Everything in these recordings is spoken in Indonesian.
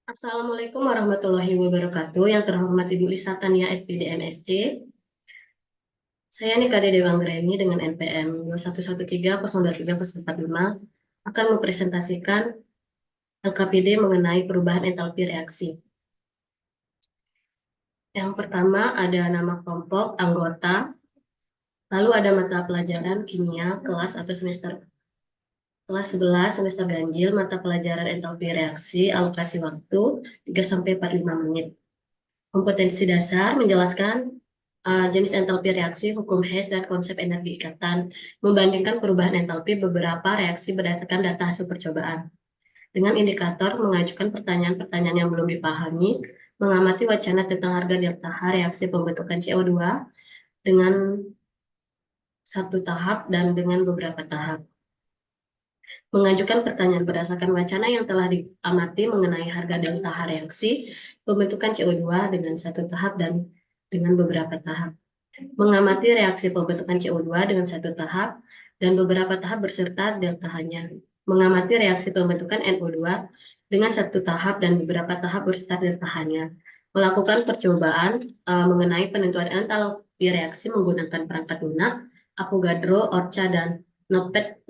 Assalamualaikum warahmatullahi wabarakatuh. Yang terhormat Ibu Lisa Tania SPD MSc. Saya Nika Dede Wanggreni dengan NPM 211302345 akan mempresentasikan LKPD mengenai perubahan entalpi reaksi. Yang pertama ada nama kelompok, anggota, lalu ada mata pelajaran kimia, kelas atau semester. Kelas 11 semester ganjil, mata pelajaran entalpi reaksi, alokasi waktu 3-45 menit. Kompetensi dasar menjelaskan jenis entalpi reaksi, hukum Hess, dan konsep energi ikatan, membandingkan perubahan entalpi beberapa reaksi berdasarkan data hasil percobaan. Dengan indikator mengajukan pertanyaan-pertanyaan yang belum dipahami, mengamati wacana tentang harga delta H reaksi pembentukan CO2 dengan satu tahap dan dengan beberapa tahap. Mengajukan pertanyaan berdasarkan wacana yang telah diamati mengenai harga delta H reaksi pembentukan CO2 dengan satu tahap dan dengan beberapa tahap. Mengamati reaksi pembentukan CO2 dengan satu tahap dan beberapa tahap berserta delta H-nya. Mengamati reaksi pembentukan NO2 dengan satu tahap dan beberapa tahap berserta delta H-nya. Melakukan percobaan mengenai penentuan entalpi reaksi menggunakan perangkat lunak, Avogadro, Orca, dan Notepad++.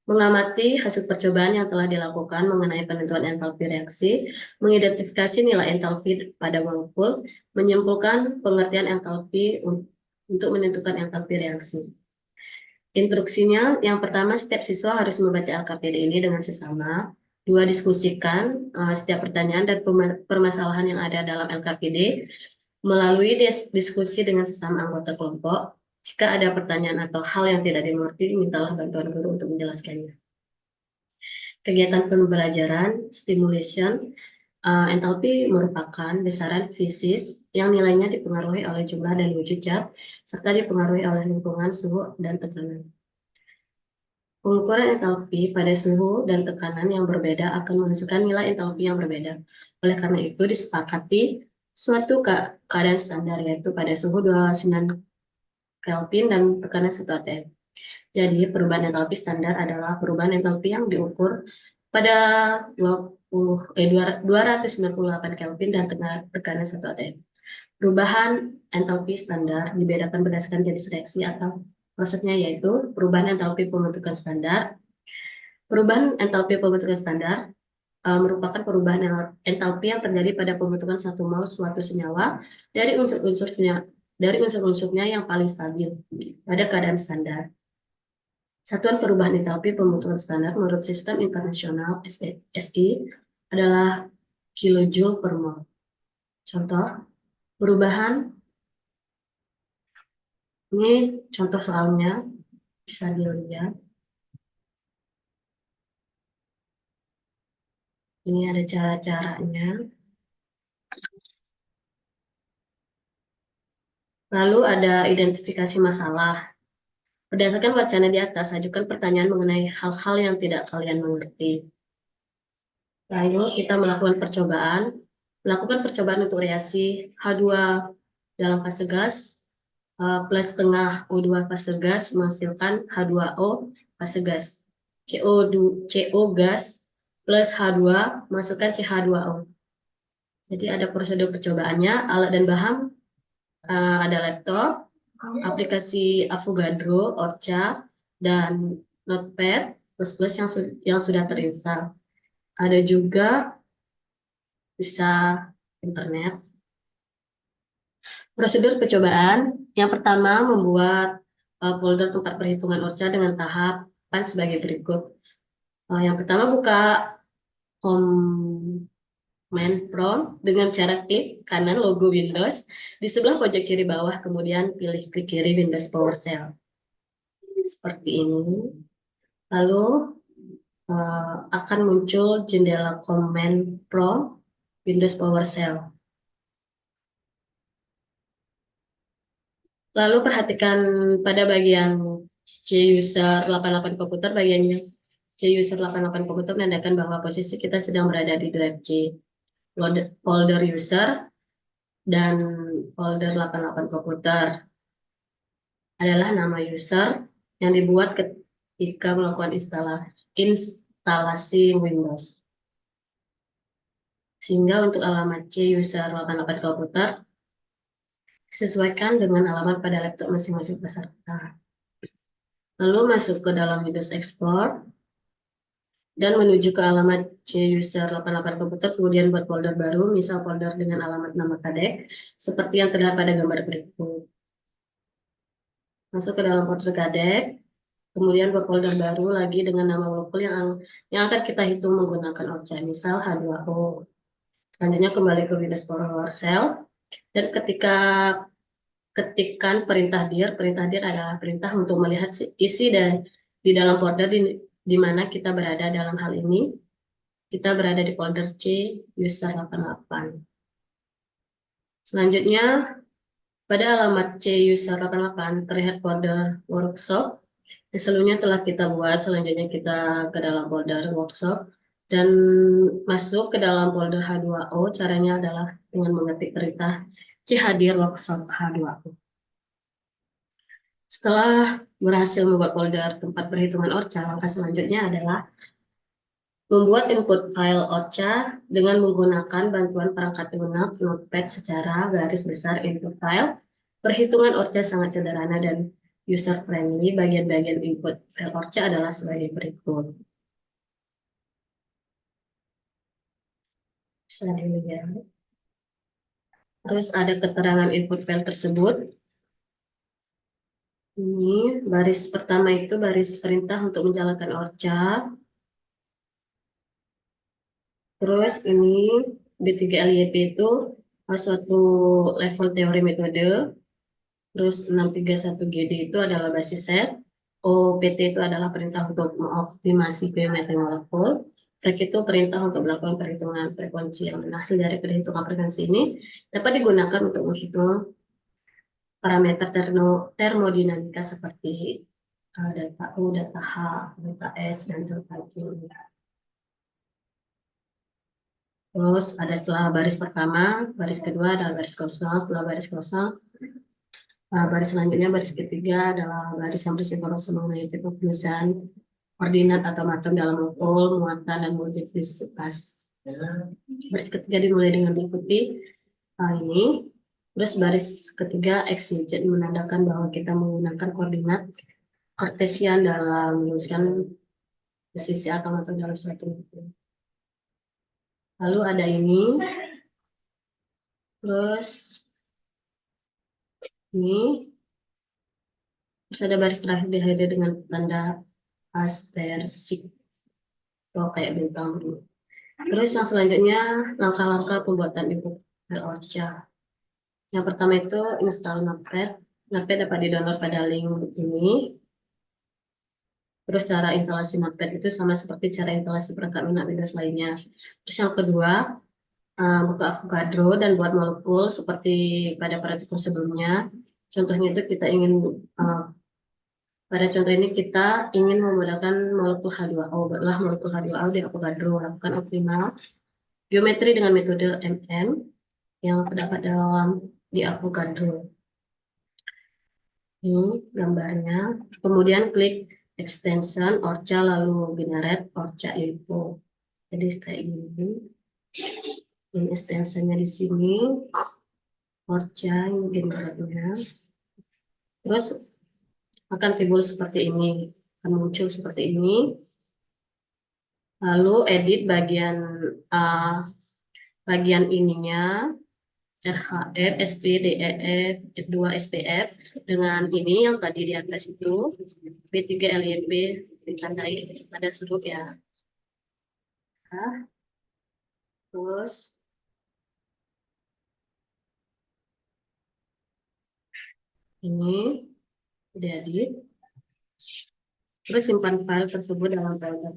Mengamati hasil percobaan yang telah dilakukan mengenai penentuan entalpi reaksi, mengidentifikasi nilai entalpi pada molekul, menyimpulkan pengertian entalpi untuk menentukan entalpi reaksi. Instruksinya, yang pertama, setiap siswa harus membaca LKPD ini dengan sesama. Dua, diskusikan setiap pertanyaan dan permasalahan yang ada dalam LKPD melalui diskusi dengan sesama anggota kelompok. Jika ada pertanyaan atau hal yang tidak dimengerti, mintalah bantuan guru untuk menjelaskannya. Kegiatan pembelajaran, stimulation, entalpi merupakan besaran fisis yang nilainya dipengaruhi oleh jumlah dan wujud zat, serta dipengaruhi oleh lingkungan, suhu, dan tekanan. Pengukuran entalpi pada suhu dan tekanan yang berbeda akan menghasilkan nilai entalpi yang berbeda. Oleh karena itu, disepakati suatu keadaan standar, yaitu pada suhu 29 Kelvin dan tekanan 1 atm. Jadi, perubahan entalpi standar adalah perubahan entalpi yang diukur pada 298 Kelvin dan tekanan 1 atm. Perubahan entalpi standar dibedakan berdasarkan jenis reaksi atau prosesnya, yaitu perubahan entalpi pembentukan standar. Perubahan entalpi pembentukan standar merupakan perubahan entalpi yang terjadi pada pembentukan satu mol suatu senyawa dari unsur-unsurnya yang paling stabil pada keadaan standar. Satuan perubahan entalpi pembentukan standar menurut Sistem Internasional SI adalah kilojoule per mol. Contoh, perubahan, ini contoh soalnya, bisa dilihat. Ini ada cara-caranya. Lalu ada identifikasi masalah. Berdasarkan wacana di atas, ajukan pertanyaan mengenai hal-hal yang tidak kalian mengerti. Lalu kita melakukan percobaan. Melakukan percobaan untuk reaksi H2 dalam fase gas plus setengah O2 fase gas menghasilkan H2O fase gas. CO gas plus H2 menghasilkan CH2O. Jadi ada prosedur percobaannya, alat dan bahan, ada laptop, aplikasi Avogadro, Orca, dan Notepad++ yang sudah terinstall. Ada juga bisa internet. Prosedur percobaan, yang pertama membuat folder tempat perhitungan Orca dengan tahapan sebagai berikut. Yang pertama buka command prompt dengan cara klik kanan logo Windows di sebelah pojok kiri bawah, kemudian pilih klik kiri Windows PowerShell. Seperti ini. Lalu akan muncul jendela command prompt Windows PowerShell. Lalu perhatikan pada bagian C-user 88 komputer, bagiannya C-user 88 komputer menandakan bahwa posisi kita sedang berada di drive C. Folder user dan folder 88 komputer adalah nama user yang dibuat ketika melakukan instalasi Windows. Sehingga untuk alamat C user 88 komputer disesuaikan dengan alamat pada laptop masing-masing peserta. Lalu masuk ke dalam Windows Explorer dan menuju ke alamat C user 88 komputer, kemudian buat folder baru, misal folder dengan alamat nama kadek, seperti yang terlihat pada gambar berikut. Masuk ke dalam folder kadek, kemudian buat folder baru lagi dengan nama molekul yang akan kita hitung menggunakan ORCA, misal H2O. Selanjutnya kembali ke Windows PowerShell, dan ketika ketikkan perintah dir adalah perintah untuk melihat isi dan di dalam folder di mana kita berada. Dalam hal ini kita berada di folder C user 88. Selanjutnya pada alamat C user 88 terlihat folder workshop yang sebelumnya telah kita buat. Selanjutnya kita ke dalam folder workshop dan masuk ke dalam folder H2O. Caranya adalah dengan mengetik perintah chadir workshop H2O. Setelah berhasil membuat folder tempat perhitungan ORCA, langkah selanjutnya adalah membuat input file ORCA dengan menggunakan bantuan perangkat lunak Notepad secara garis besar input file. Perhitungan ORCA sangat sederhana dan user friendly. Bagian-bagian input file ORCA adalah sebagai berikut. Bisa dilihat. Terus ada keterangan input file tersebut. Ini baris pertama itu baris perintah untuk menjalankan ORCA. Terus ini B3LYP itu suatu level teori metode. Terus 631GD itu adalah basis set. OPT itu adalah perintah untuk mengoptimasi geometri molekul. Frek itu perintah untuk melakukan perhitungan frekuensi yang hasil dari perhitungan frekuensi ini dapat digunakan untuk menghitung parameter termodinamika seperti delta U, delta H, delta S, dan delta Q. Terus ada setelah baris pertama, baris kedua adalah baris kosong. Setelah baris kosong, baris selanjutnya, baris ketiga adalah baris yang berinformasi mengenai tipe penulisan koordinat atau maton dalam molekul, muatan, dan multiplisitas. Baris ketiga dimulai dengan diikuti ini. Terus baris ketiga XYZ menandakan bahwa kita menggunakan koordinat kartesian dalam menuliskan posisi atau maton dalam suatu molekul. Lalu ada ini. Terus ini. Terus ada baris terakhir di dengan tanda asterisik atau kayak bintang dulu. Terus yang selanjutnya langkah-langkah pembuatan input file ORCA. Yang pertama itu install Notepad. Notepad dapat di-download pada link ini. Terus cara instalasi Notepad itu sama seperti cara instalasi perangkat lunak Windows lainnya. Terus yang kedua, buka Avogadro dan buat molekul seperti pada tutorial sebelumnya. Contohnya itu kita ingin pada contoh ini kita ingin memudahkan molekul H2O. Buatlah molekul H2O di Avogadro. Lakukan optimal geometri dengan metode MM yang terdapat dalam di Avogadro. Ini gambarnya. Kemudian klik extension ORCA lalu generate ORCA info. Jadi kayak gini. Ini extensionnya di sini. ORCA ini generate-nya. Terus akan timbul seperti ini. Akan muncul seperti ini. Lalu edit bagian ininya. RHF, SPDEF, F2 SPF dengan ini yang tadi di atas itu B3LYP ditandai pada sudut ya. Nah, terus ini udah edit. Terus simpan file tersebut dalam folder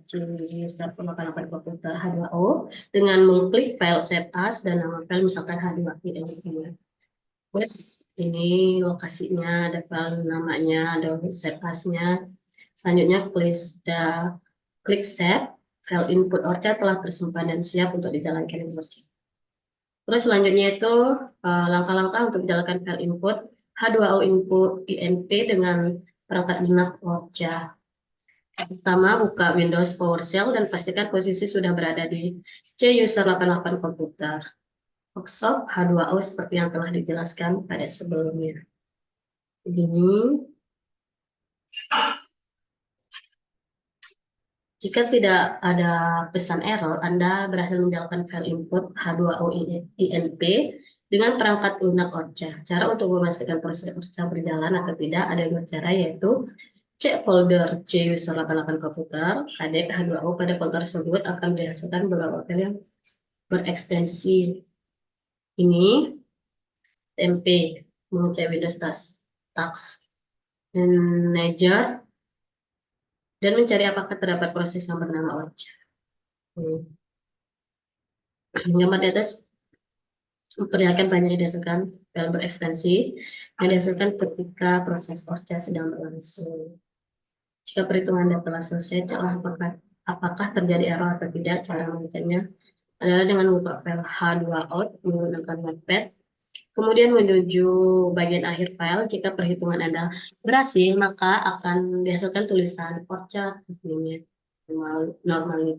start 88 komputer H2O dengan mengklik file save as dan nama file misalkan H2O. Terus ini lokasinya, ada file namanya, ada save as-nya. Selanjutnya klik save. File input ORCA telah tersimpan dan siap untuk dijalankan ORCA. Terus selanjutnya itu langkah-langkah untuk menjalankan file input H2O input INP dengan perangkat lunak ORCA. Pertama, buka Windows PowerShell dan pastikan posisi sudah berada di C user 88 komputer. Workshop H2O seperti yang telah dijelaskan pada sebelumnya. Begini, jika tidak ada pesan error, Anda berhasil menjalankan file input H2O INP dengan perangkat lunak Orca. Cara untuk memastikan proses Orca berjalan atau tidak ada dua cara, yaitu cek folder C user 88 komputer, kadek H2O pada folder tersebut akan dihasilkan beberapa file yang berekstensi ini TMP, mengecek Windows Task Manager, dan mencari apakah terdapat proses yang bernama Orca. Gambar di atas memperlihatkan banyak dihasilkan file berekstensi yang dihasilkan ketika proses Orca sedang berlangsung. Jika perhitungan data telah selesai, ceklah apakah terjadi error atau tidak. Cara mengeceknya adalah dengan membuka file H2out menggunakan Notepad, kemudian menuju bagian akhir file. Jika perhitungan Anda berhasil, maka akan dihasilkan tulisan Orca normal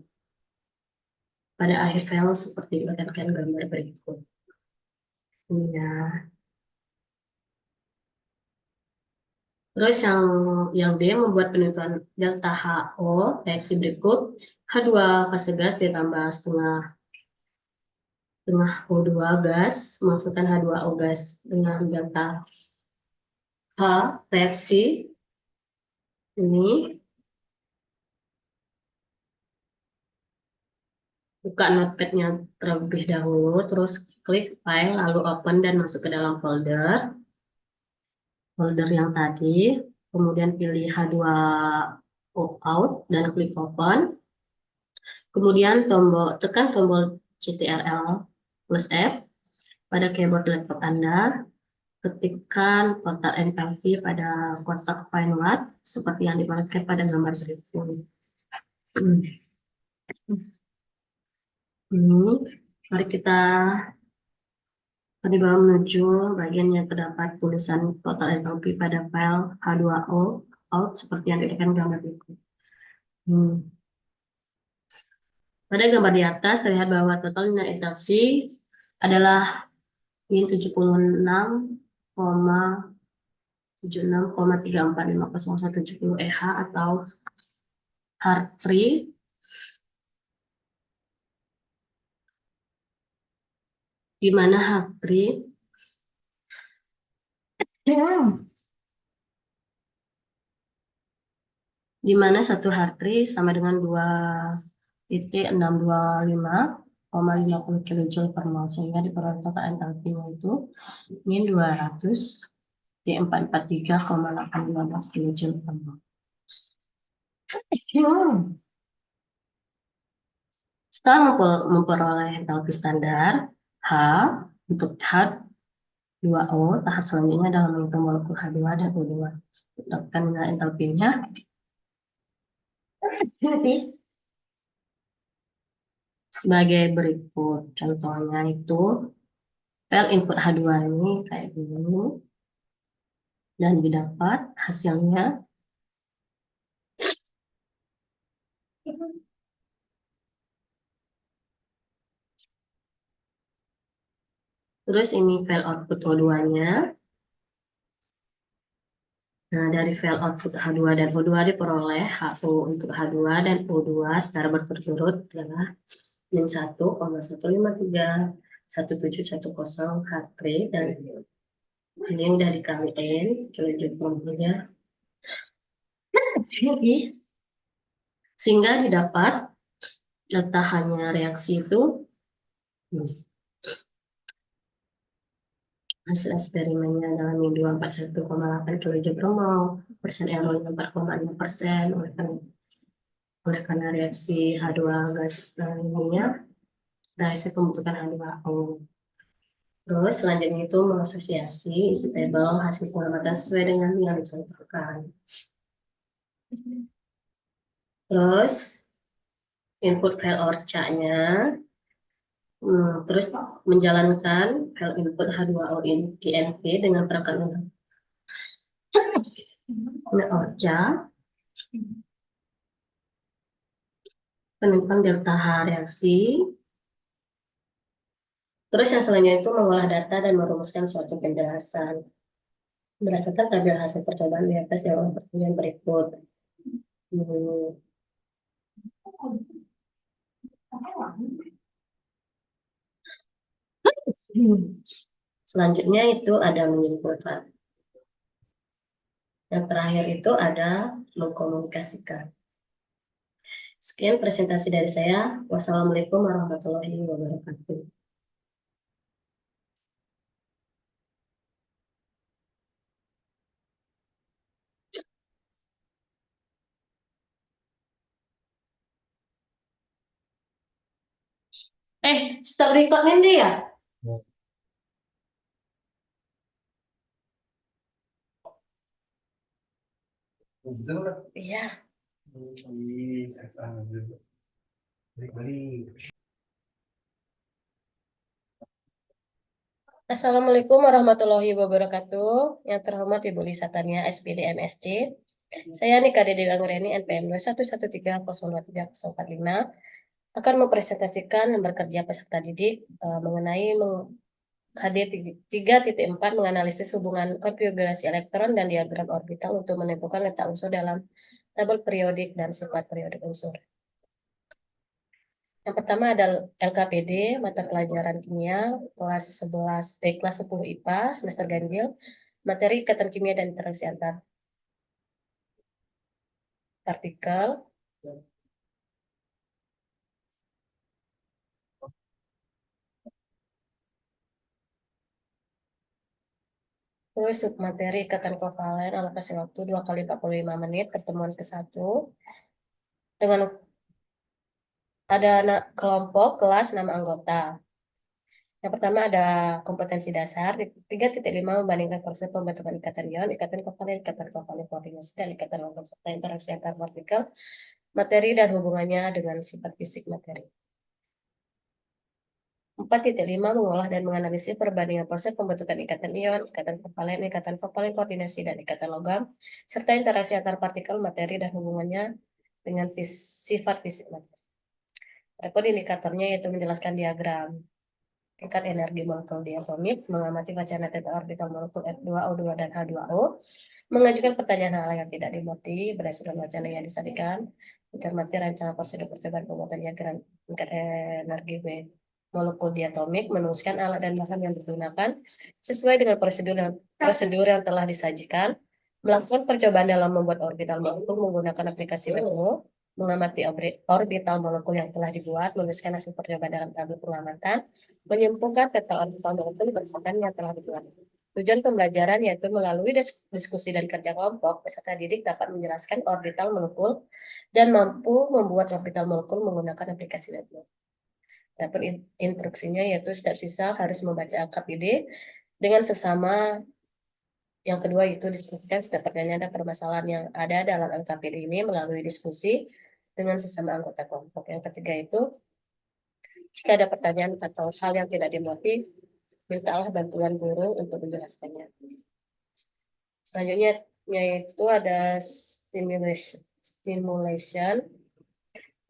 pada akhir file seperti ditekankan gambar berikut. Ya. Terus yang D membuat penentuan delta HO reaksi berikut. H2 fase gas ditambah setengah O2 gas, masukkan H2O gas dengan delta H reaksi ini. Buka notepadnya terlebih dahulu, terus klik file, lalu open dan masuk ke dalam folder yang tadi. Kemudian pilih H2O out dan klik open. Kemudian tekan tombol CTRL plus F pada keyboard laptop Anda. Ketikkan kotak enthalpy pada kotak fileWAT seperti yang diperlihatkan pada gambar berikut. Ini, mari kita terlibat menuju bagian yang terdapat tulisan total enthalpy pada file H2O out seperti yang diberikan gambar berikut. Pada gambar di atas terlihat bahwa total nilai enthalpy adalah min 76,3450170 EH atau Hartree di mana Hartree di mana satu Hartree sama dengan 2,625,50 kJ per mol, sehingga diperoleh total enthalpy-nya itu min 200 di 443,812 kJ per mol. Setelah memperoleh enthalpy standar H untuk H2O, tahap selanjutnya adalah menghitung molekul H2 dan O2. Dapatkan nilai enthalpy-nya sebagai berikut. Contohnya itu file input H2 ini kayak gini, dan didapat hasilnya terus ini file output O2-nya. Nah, dari file output H2 dan O2 diperoleh HO untuk H2 dan O2 secara berturut-turut adalah min 1,1531710 H3 dan ini udah dikaliin kilojulnya sehingga didapat data hanya reaksi itu hasil eksperimennya adalah min 241,8 kJ per mol, persen error 4,6%. Oleh karena reaksi H2 gas ininya reaksi pembentukan H2O. Terus selanjutnya itu mengasosiasi isi tabel hasil pengamatan sesuai dengan yang dicontohkan. Terus input file Orca-nya, terus menjalankan file input H2O INP dengan perangkat Orca. penumpang delta H reaksi. Terus yang selanjutnya itu mengolah data dan merumuskan suatu penjelasan. Berdasarkan tabel hasil percobaan di atas yang pertanyaan berikut. Hmm. Selanjutnya itu ada menyimpulkan. Yang terakhir itu ada mengkomunikasikan. Sekian presentasi dari saya. Wassalamualaikum warahmatullahi wabarakatuh. Stop recordnya dia ya? Iya. Assalamualaikum warahmatullahi wabarakatuh. Yang terhormat Ibu Lisa Tania, SPD MSc. Saya Nika Dedewi Anggreni, NPM 211302345, akan mempresentasikan lembar kerja peserta didik mengenai KD 3.4 menganalisis hubungan konfigurasi elektron dan diagram orbital untuk menentukan letak unsur dalam tabel periodik dan sifat periodik unsur. Yang pertama ada LKPD, mata pelajaran kimia, kelas 10 IPA, semester ganjil, materi ikatan kimia dan interaksi antar partikel. Terus submateri ikatan kovalen alokasi waktu 2 kali 45 menit, pertemuan ke-1. Dengan ada kelompok, kelas, nama anggota. Yang pertama ada kompetensi dasar, 3.5 membandingkan proses pembentukan ikatan ion, ikatan kovalen koordinasi, dan ikatan logam serta interaksi antar partikel, materi dan hubungannya dengan sifat fisik materi. 4.5 mengolah dan menganalisis perbandingan proses pembentukan ikatan ion, ikatan kovalen koordinasi, dan ikatan logam, serta interaksi antar partikel, materi, dan hubungannya dengan sifat fisik materi. Rekod indikatornya yaitu menjelaskan diagram tingkat energi molekul diatomik, mengamati wacana teta orbital molekul F2O2 dan H2O, mengajukan pertanyaan hal yang tidak dimengerti berdasarkan wacana yang disajikan, mencermati rancangan prosedur percobaan pembuatan diagram tingkat energi molekul diatomik, menuliskan alat dan bahan yang digunakan sesuai dengan prosedur yang telah disajikan, melakukan percobaan dalam membuat orbital molekul menggunakan aplikasi WebMo, mengamati orbital molekul yang telah dibuat, menuliskan hasil percobaan dalam tabel pengamatan, menyimpulkan peta orbital molekul berdasarkan yang telah dibuat. Tujuan pembelajaran yaitu melalui diskusi dan kerja kelompok, peserta didik dapat menjelaskan orbital molekul dan mampu membuat orbital molekul menggunakan aplikasi WebMo. Dapur instruksinya yaitu setiap siswa harus membaca KPD dengan sesama. Yang kedua itu diskusikan setiap pertanyaan dan permasalahan yang ada dalam LKPD ini melalui diskusi dengan sesama anggota kelompok. Yang ketiga itu jika ada pertanyaan atau hal yang tidak dimengerti, mintalah bantuan guru untuk menjelaskannya. Selanjutnya yaitu ada stimulation.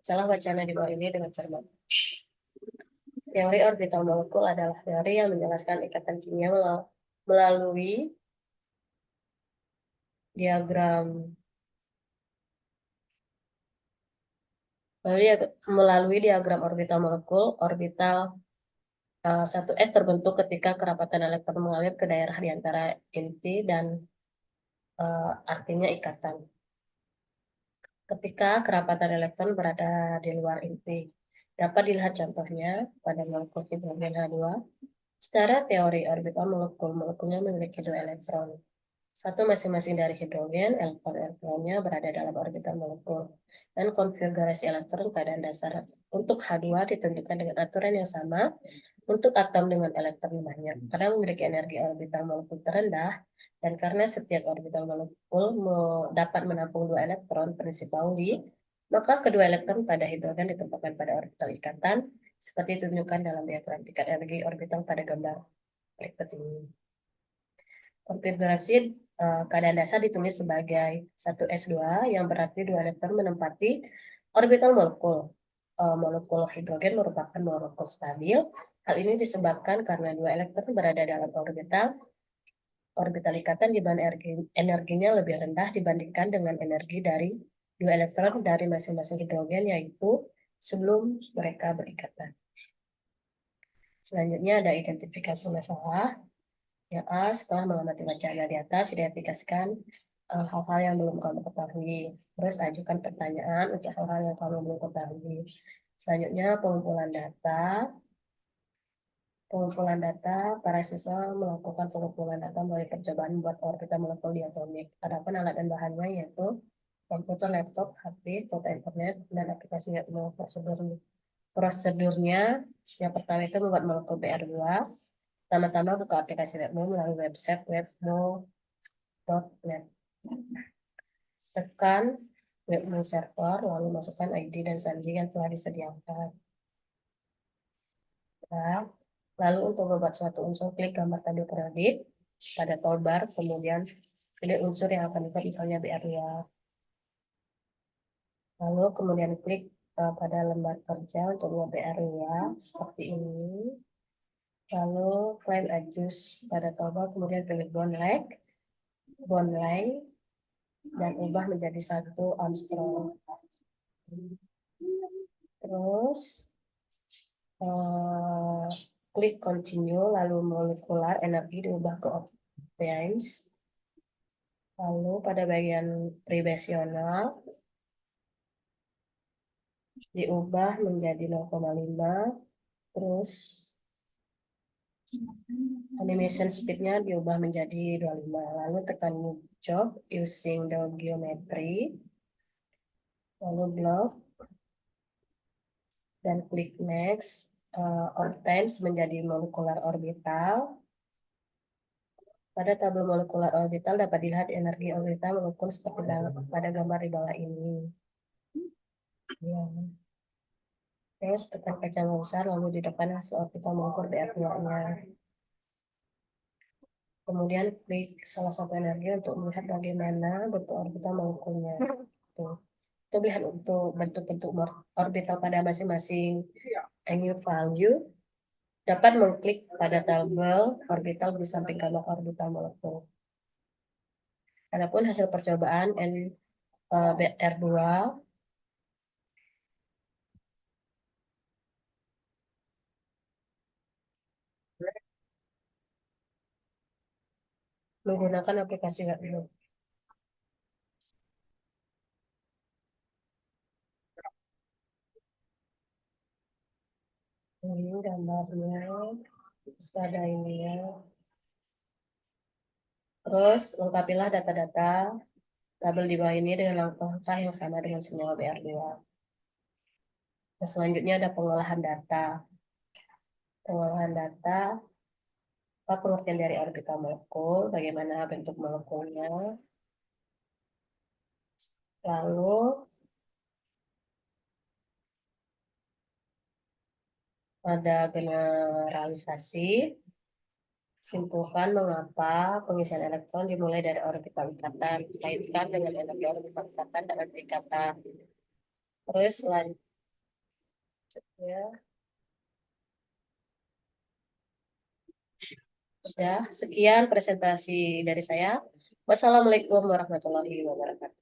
Salah wacana di bawah ini dengan cermat. Teori orbital molekul adalah teori yang menjelaskan ikatan kimia melalui diagram orbital molekul. Orbital 1s terbentuk ketika kerapatan elektron mengalir ke daerah di antara inti dan artinya ikatan. Ketika kerapatan elektron berada di luar inti, dapat dilihat contohnya pada molekul hidrogen H2. Secara teori orbital molekulnya memiliki 2 elektron. Satu masing-masing dari hidrogen, elektron-elektronnya berada dalam orbital molekul. Dan konfigurasi elektron keadaan dasar untuk H2 ditentukan dengan aturan yang sama untuk atom dengan elektron banyak. Karena memiliki energi orbital molekul terendah, dan karena setiap orbital molekul dapat menampung 2 elektron prinsip Pauli, maka kedua elektron pada hidrogen ditempatkan pada orbital ikatan, seperti ditunjukkan dalam diagram tingkat energi orbital pada gambar berikut ini. Konfigurasi keadaan dasar ditulis sebagai 1s2 yang berarti 2 elektron menempati orbital molekul. molekul hidrogen merupakan molekul stabil. Hal ini disebabkan karena dua elektron berada dalam orbital ikatan di mana energinya lebih rendah dibandingkan dengan energi dari dua elektron dari masing-masing hidrogen, yaitu sebelum mereka berikatan. Selanjutnya ada identifikasi masalah. Yang A, setelah mengamati wacana di atas, identifikasikan hal-hal yang belum kamu ketahui. Terus ajukan pertanyaan untuk hal-hal yang kamu belum ketahui. Selanjutnya pengumpulan data. Pengumpulan data, para siswa melakukan pengumpulan data melalui percobaan membuat orbita molekul diatomik. Adapun alat dan bahannya yaitu komputer, laptop, HP, kuota internet, dan aplikasi web. Prosedurnya, yang pertama itu membuat molekul BR2. Pertama-tama buka aplikasi webmu melalui website webmu.net. Tekan webmu server, lalu masukkan ID dan sandi yang telah disediakan. Nah, lalu untuk membuat suatu unsur, klik gambar tabel periodik pada toolbar, kemudian pilih unsur yang akan dibuat, misalnya BR2. Lalu kemudian klik pada lembar kerja untuk membuat BR2 seperti ini. Lalu claim adjust pada toolbar, kemudian pilih bond length, dan ubah menjadi 1 Armstrong. Terus klik continue, lalu molekular energi diubah ke times. Lalu pada bagian prebesional diubah menjadi 0,5. Terus animation speednya diubah menjadi 25. Lalu tekan new job using the geometry. Lalu block dan klik next. Times menjadi molekular orbital. Pada tabel molekular orbital dapat dilihat energi orbital molekul seperti pada gambar di bawah ini. Ya. Terus tekan kacang besar, lalu di depan hasil orbital mengukur BR2-nya. Kemudian klik salah satu energi untuk melihat bagaimana bentuk orbital molekulnya. Tuh. Itu melihat untuk bentuk-bentuk orbital pada masing-masing new value. Dapat mengklik pada tabel orbital di samping gambar orbital molekul. Adapun hasil percobaan BR2 menggunakan aplikasi webmu. Ini gambarnya, ada ini ya. Terus lengkapilah data-data tabel di bawah ini dengan langkah-langkah yang sama dengan senyawa BR2. Nah, selanjutnya ada pengolahan data. Pengolahan data, apa pengertian dari orbital molekul, bagaimana bentuk molekulnya, lalu ada generalisasi, simpulkan mengapa pengisian elektron dimulai dari orbital ikatan, kaitkan dengan energi orbital ikatan dan energi ikatan. Terus selanjutnya, sekian presentasi dari saya. Wassalamualaikum warahmatullahi wabarakatuh.